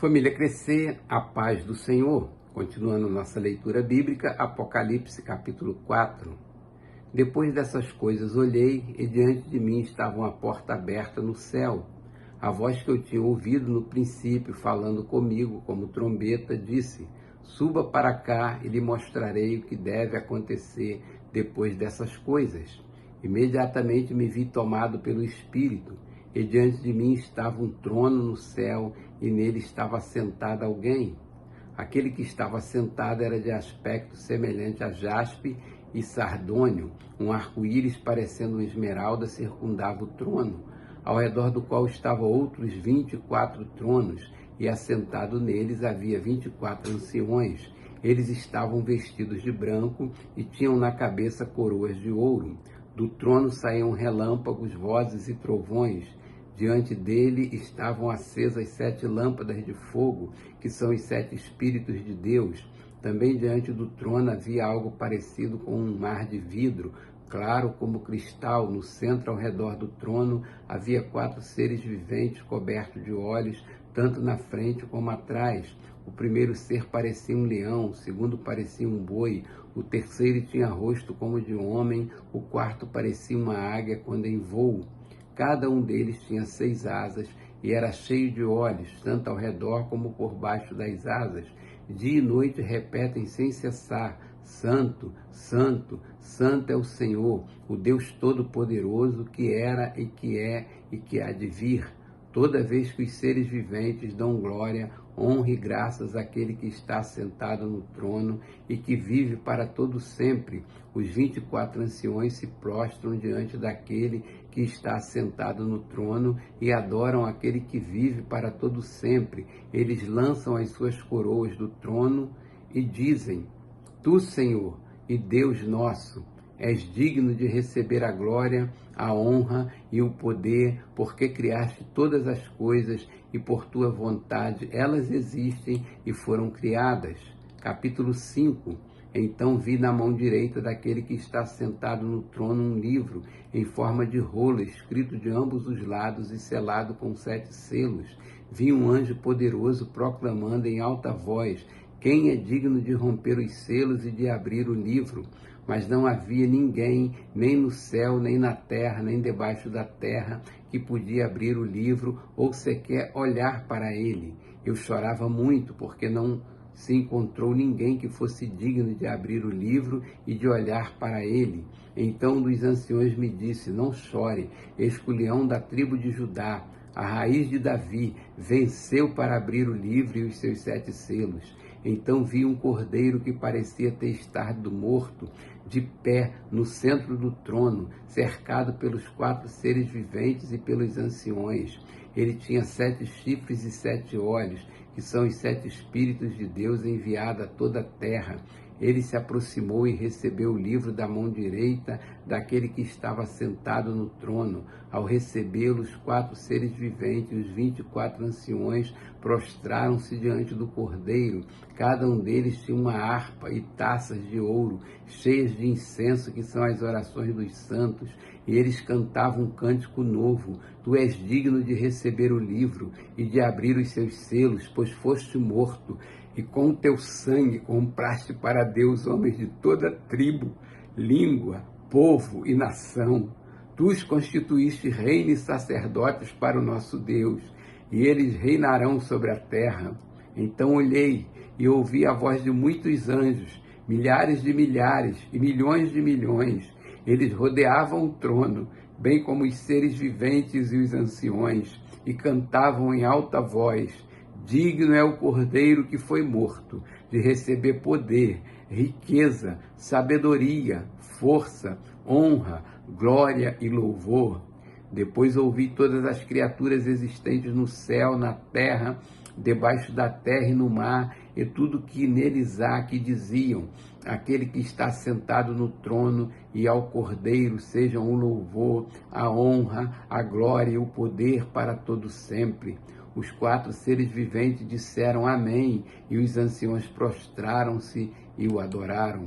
Família Crescer, a paz do Senhor. Continuando nossa leitura bíblica, Apocalipse capítulo 4. Depois dessas coisas olhei, e diante de mim estava uma porta aberta no céu. A voz que eu tinha ouvido no princípio, falando comigo como trombeta, disse: suba para cá e lhe mostrarei o que deve acontecer depois dessas coisas. Imediatamente me vi tomado pelo Espírito, e diante de mim estava um trono no céu, e nele estava sentado alguém. Aquele que estava sentado era de aspecto semelhante a jaspe e sardônio, um arco-íris parecendo uma esmeralda circundava o trono, ao redor do qual estavam outros 24 tronos, e assentado neles havia 24 anciões. Eles estavam vestidos de branco e tinham na cabeça coroas de ouro. Do trono saíam relâmpagos, vozes e trovões. Diante dele estavam acesas 7 lâmpadas de fogo, que são os 7 Espíritos de Deus. Também diante do trono havia algo parecido com um mar de vidro, claro como cristal. No centro, ao redor do trono, havia 4 seres viventes cobertos de olhos, tanto na frente como atrás. O primeiro ser parecia um leão, o segundo parecia um boi, o terceiro tinha rosto como de homem, o quarto parecia uma águia quando em voo. Cada um deles tinha 6 asas e era cheio de olhos, tanto ao redor como por baixo das asas. Dia e noite repetem sem cessar: Santo, Santo, Santo é o Senhor, o Deus Todo-Poderoso, que era e que é e que há de vir. Toda vez que os seres viventes dão glória, honra e graças àquele que está sentado no trono e que vive para todo sempre, os 24 anciões se prostram diante daquele que está sentado no trono e adoram aquele que vive para todo sempre. Eles lançam as suas coroas do trono e dizem: Tu, Senhor e Deus nosso, és digno de receber a glória, a honra e o poder, porque criaste todas as coisas e por tua vontade elas existem e foram criadas. Capítulo 5. Então vi na mão direita daquele que está sentado no trono um livro em forma de rolo, escrito de ambos os lados e selado com 7 selos. Vi um anjo poderoso proclamando em alta voz: quem é digno de romper os selos e de abrir o livro? Mas não havia ninguém, nem no céu, nem na terra, nem debaixo da terra, que podia abrir o livro ou sequer olhar para ele. Eu chorava muito, porque não se encontrou ninguém que fosse digno de abrir o livro e de olhar para ele. Então um dos anciões me disse: não chore, eis que o leão da tribo de Judá, a raiz de Davi, venceu para abrir o livro e os seus 7 selos. Então vi um cordeiro que parecia ter estado morto, de pé no centro do trono, cercado pelos 4 seres viventes e pelos anciões. Ele tinha 7 chifres e 7 olhos, que são os 7 Espíritos de Deus enviados a toda a terra. Ele se aproximou e recebeu o livro da mão direita daquele que estava sentado no trono. Ao recebê-lo, os 4 seres viventes e os 24 anciões prostraram-se diante do cordeiro. Cada um deles tinha uma harpa e taças de ouro, cheias de incenso, que são as orações dos santos. E eles cantavam um cântico novo: Tu és digno de receber o livro e de abrir os seus selos, pois foste morto, e com o teu sangue compraste para Deus homens de toda tribo, língua, povo e nação. Tu os constituíste reino e sacerdotes para o nosso Deus, e eles reinarão sobre a terra. Então olhei e ouvi a voz de muitos anjos, milhares de milhares e milhões de milhões. Eles rodeavam o trono, bem como os seres viventes e os anciões, e cantavam em alta voz: digno é o cordeiro que foi morto, de receber poder, riqueza, sabedoria, força, honra, glória e louvor. Depois ouvi todas as criaturas existentes no céu, na terra, debaixo da terra e no mar, e tudo que neles há, que diziam: aquele que está sentado no trono e ao Cordeiro sejam o louvor, a honra, a glória e o poder para todo sempre. Os 4 seres viventes disseram amém, e os anciões prostraram-se e o adoraram.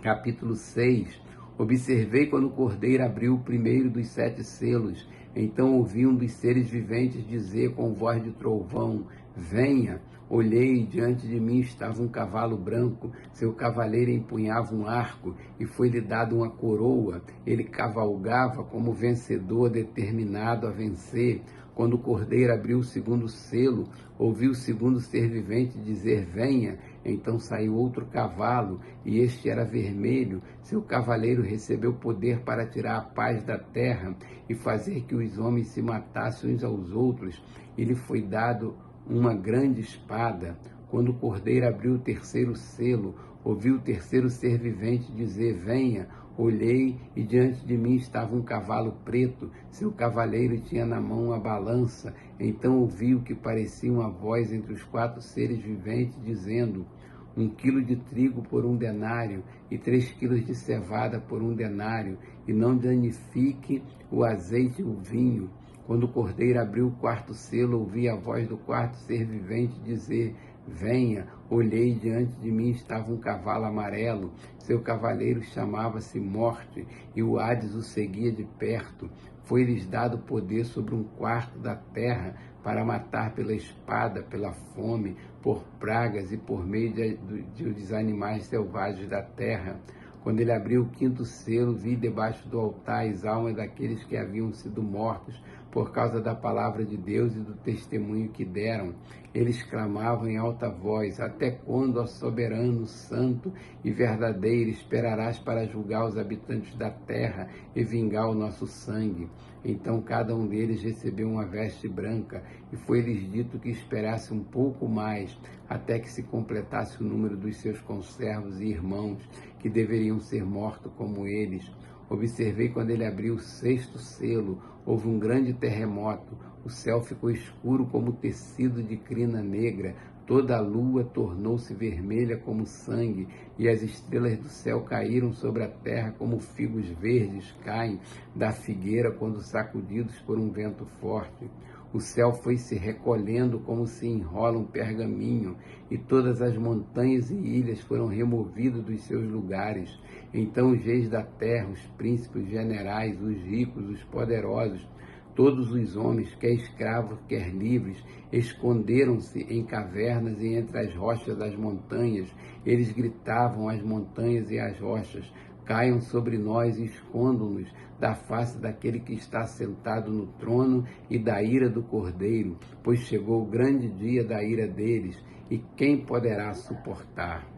Capítulo 6. Observei quando o cordeiro abriu o primeiro dos 7 selos. Então ouvi um dos seres viventes dizer com voz de trovão: venha. Olhei e diante de mim estava um cavalo branco, seu cavaleiro empunhava um arco e foi-lhe dado uma coroa. Ele cavalgava como vencedor determinado a vencer. Quando o cordeiro abriu o segundo selo, ouvi o segundo ser vivente dizer: venha. Então saiu outro cavalo, e este era vermelho. Seu cavaleiro recebeu poder para tirar a paz da terra e fazer que os homens se matassem uns aos outros. E lhe foi dado uma grande espada. Quando o cordeiro abriu o terceiro selo, ouvi o terceiro ser vivente dizer: venha. Olhei e diante de mim estava um cavalo preto, seu cavaleiro tinha na mão uma balança. Então ouvi o que parecia uma voz entre os 4 seres viventes dizendo: 1 quilo de trigo por 1 denário e 3 quilos de cevada por 1 denário, e não danifique o azeite e o vinho. Quando o cordeiro abriu o 4º selo, ouvi a voz do 4º ser vivente dizer: venha. Olhei e diante de mim estava um cavalo amarelo, seu cavaleiro chamava-se Morte, e o Hades o seguia de perto. Foi-lhes dado poder sobre 1/4 da terra, para matar pela espada, pela fome, por pragas e por meio dos animais selvagens da terra. Quando ele abriu o 5º selo, vi debaixo do altar as almas daqueles que haviam sido mortos por causa da palavra de Deus e do testemunho que deram. Eles clamavam em alta voz: até quando, ó soberano, santo e verdadeiro, esperarás para julgar os habitantes da terra e vingar o nosso sangue? Então cada um deles recebeu uma veste branca, e foi-lhes dito que esperasse um pouco mais, até que se completasse o número dos seus conservos e irmãos, que deveriam ser mortos como eles. Observei quando ele abriu o 6º selo, houve um grande terremoto, o céu ficou escuro como tecido de crina negra, toda a lua tornou-se vermelha como sangue, e as estrelas do céu caíram sobre a terra como figos verdes caem da figueira quando sacudidos por um vento forte. O céu foi se recolhendo como se enrola um pergaminho, e todas as montanhas e ilhas foram removidas dos seus lugares. Então os reis da terra, os príncipes, os generais, os ricos, os poderosos, todos os homens, quer escravos, quer livres, esconderam-se em cavernas e entre as rochas das montanhas. Eles gritavam às montanhas e às rochas: caiam sobre nós e escondam-nos da face daquele que está sentado no trono e da ira do Cordeiro, pois chegou o grande dia da ira deles, e quem poderá suportar?